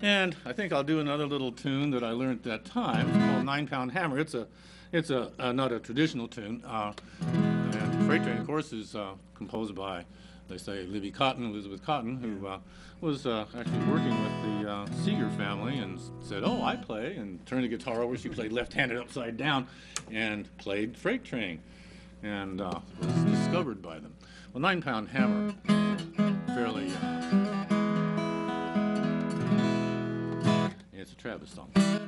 And I think I'll do another little tune that I learned at that time called 9-Pound Hammer. It's not a traditional tune. And Freight Train, of course, is composed by, they say, Elizabeth Cotton, who was actually working with the Seeger family and said, "Oh, I play," and turned the guitar over. She played left-handed upside down and played Freight Train, and was discovered by them. Well, 9-Pound Hammer, fairly, it's a Travis song. But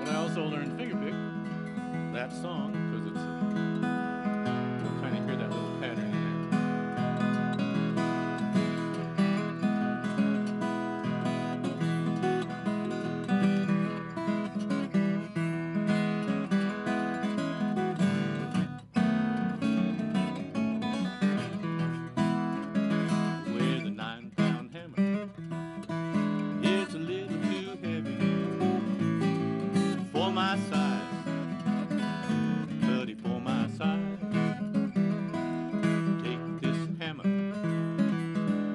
I also learned Fingerpick, that song, because it's you'll kind of hear that little pattern in there. With a 9-pound hammer, it's a little too heavy for my size, buddy, for my size. Take this hammer,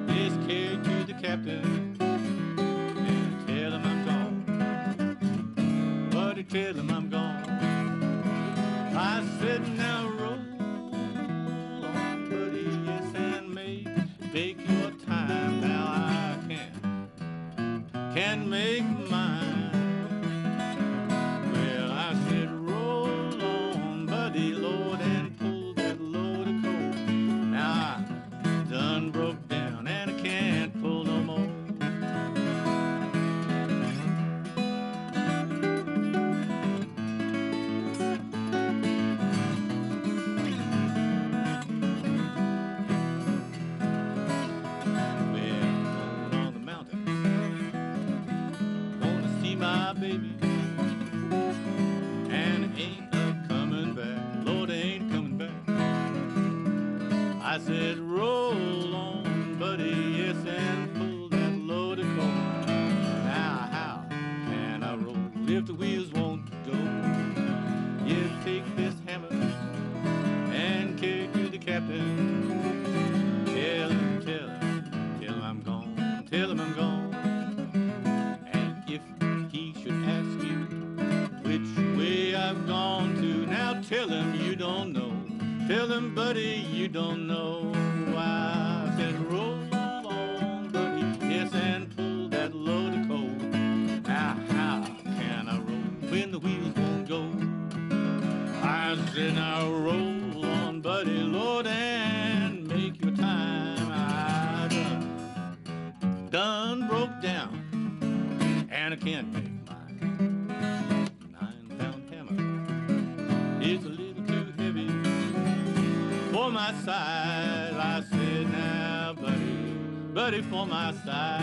this carry to the captain, and tell him I'm gone, buddy, tell him I'm gone. I said now roll on, buddy, yes, and make your time. Now I can make mine. Well, I said roll on, buddy, Lord, and pull that load of coal. Now I done broke down and I can't pull no more. My baby, and it ain't a-comin' back. Lord, it ain't comin' back. I said, roll on, buddy, yes, and pull that load of coal. Now, how can I roll if the wheels won't go? You take this hammer and carry it to the captain. Tell him I'm gone. Tell him I'm gone. If he should ask you which way I've gone to, now tell him you don't know. Tell him, buddy, you don't know. I said, roll on, buddy, yes, and pull that load of coal. Now, how can I roll when the wheels won't go? I said, now roll on, buddy, Lord, and make your time. I done broke down, and I can't make mine. 9-pound hammer is a little too heavy for my size. I said, now, buddy, for my size.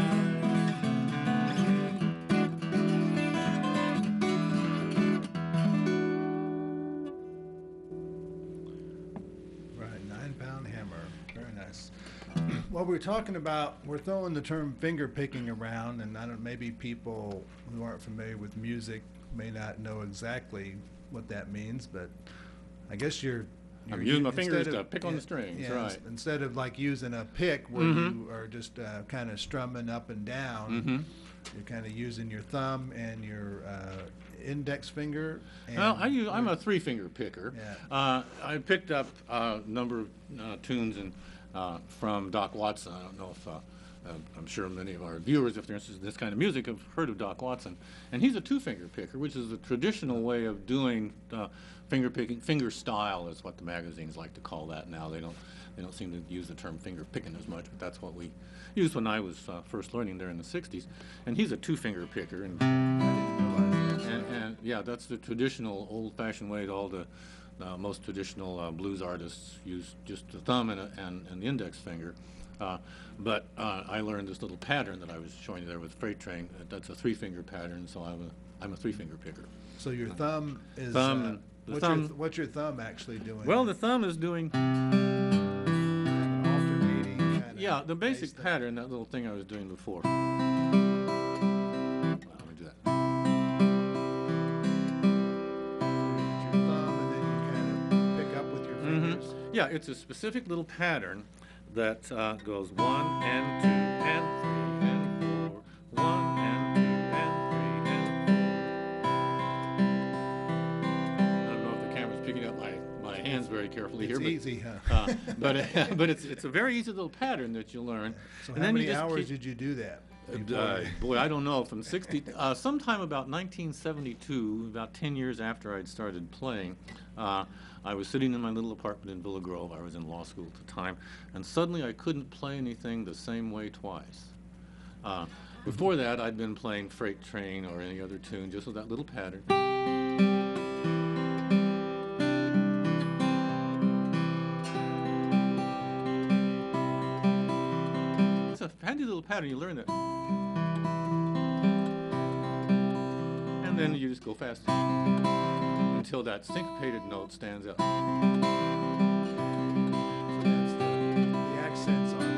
Right, 9-pound hammer. Very nice. Well, we're talking about, we're throwing the term finger picking around, and I don't, maybe people who aren't familiar with music may not know exactly what that means, but I guess I'm using my fingers to pick on the strings, yeah, right. Instead of like using a pick where you are just kind of strumming up and down, you're kind of using your thumb and your index finger. And well, I'm a 3-finger picker. Yeah. I picked up a number of tunes from Doc Watson. I don't know if I'm sure many of our viewers, if they're interested in this kind of music, have heard of Doc Watson. And he's a 2-finger picker, which is the traditional way of doing finger picking. Finger style is what the magazines like to call that now. They don't seem to use the term finger picking as much, but that's what we used when I was first learning there in the 60s. And he's a 2-finger picker. And yeah, that's the traditional old-fashioned way that all the most traditional blues artists use just the thumb and the index finger. But I learned this little pattern that I was showing you there with Freight Train. That's a 3-finger pattern, so I'm a 3-finger picker. So your thumb is what's your thumb actually doing? Well, the thumb is doing alternating. Kind yeah, the basic pattern, that little thing I was doing before. Let me do that. So you get your thumb, and then you kind of pick up with your fingers. Yeah, it's a specific little pattern that goes 1 and 2 and 3 and 4, very carefully It's here. easy, huh? But it's a very easy little pattern that you learn. So and how then many you just hours keep, did you do that? boy, I don't know. From sometime about 1972, about 10 years after I'd started playing, I was sitting in my little apartment in Villa Grove. I was in law school at the time, and suddenly I couldn't play anything the same way twice. Before that, I'd been playing Freight Train or any other tune just with that little pattern. It's a handy little pattern. You learn that. And then you just go fast until that syncopated note stands out. So that's the accents on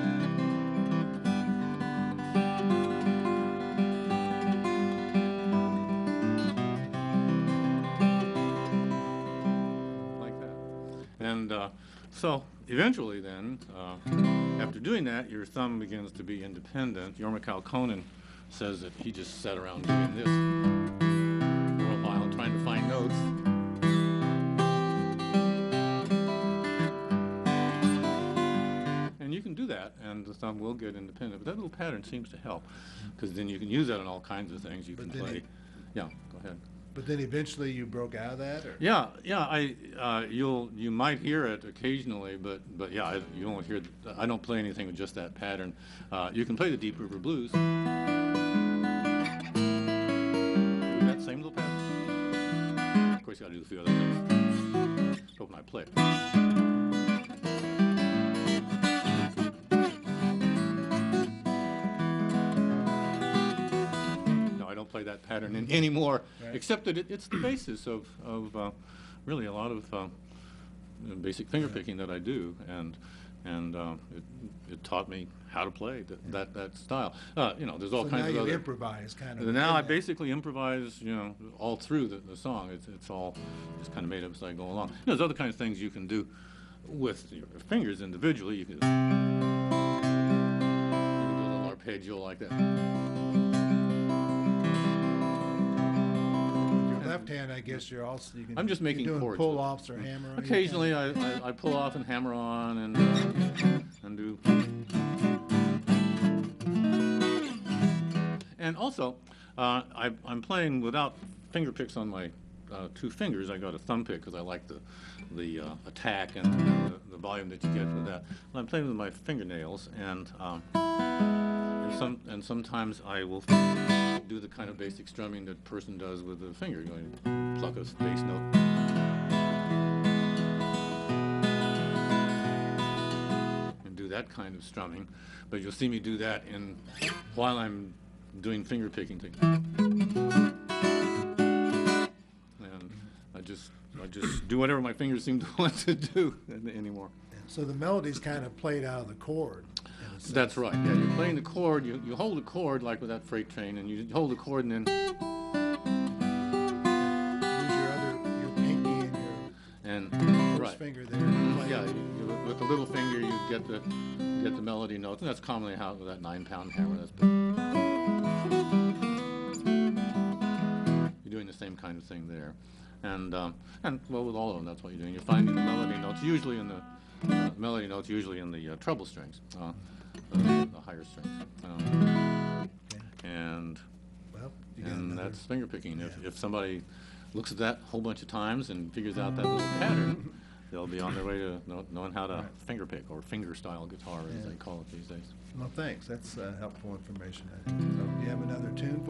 Like that. And so eventually then, after doing that, your thumb begins to be independent. Jorma Kaukonen says that he just sat around doing this for a while trying to find notes. And you can do that, and the thumb will get independent. But that little pattern seems to help, because then you can use that on all kinds of things. You can play. Yeah, go ahead. But then eventually you broke out of that, or? Yeah. You might hear it occasionally, but yeah, you won't hear. I don't play anything with just that pattern. You can play the Deep River Blues with that same little pattern. Of course, you got to do a few other things. So when I play it. Play that pattern anymore, right. Except that it's the basis of really a lot of basic finger picking that I do, and it taught me how to play that style. There's all So kinds now of you other. improvise kind of. Now I basically improvise, all through the song. It's all just kind of made up as I go along. There's other kinds of things you can do with your fingers individually. You can do a little arpeggio like that. Left hand, I guess you're also. I'm just making you're doing chords. Pull-offs or hammer on. Occasionally, I pull off and hammer on and do. And also, I'm playing without finger picks on my two fingers. I got a thumb pick because I like the attack and the volume that you get with that. And I'm playing with my fingernails, and sometimes I will do the kind of basic strumming that person does with the finger, pluck a bass note. And do that kind of strumming. But you'll see me do that while I'm doing finger picking things. And I just do whatever my fingers seem to want to do anymore. So the melody's kind of played out of the chord. That's right. Yeah, you're playing the chord. You hold the chord like with that Freight Train, and you hold the chord and then use your pinky and your right. first finger there. Yeah, with the little finger you get the melody notes, and that's commonly how with that 9-pound hammer. You're doing the same kind of thing there, and well, with all of them, that's what you're doing. You're finding the melody notes usually in the treble strings. The higher strings, and that's finger picking. If somebody looks at that a whole bunch of times and figures out that little pattern, they'll be on their way to knowing how to finger pick, or finger style guitar as they call it these days. Well, thanks. That's helpful information. So, do you have another tune?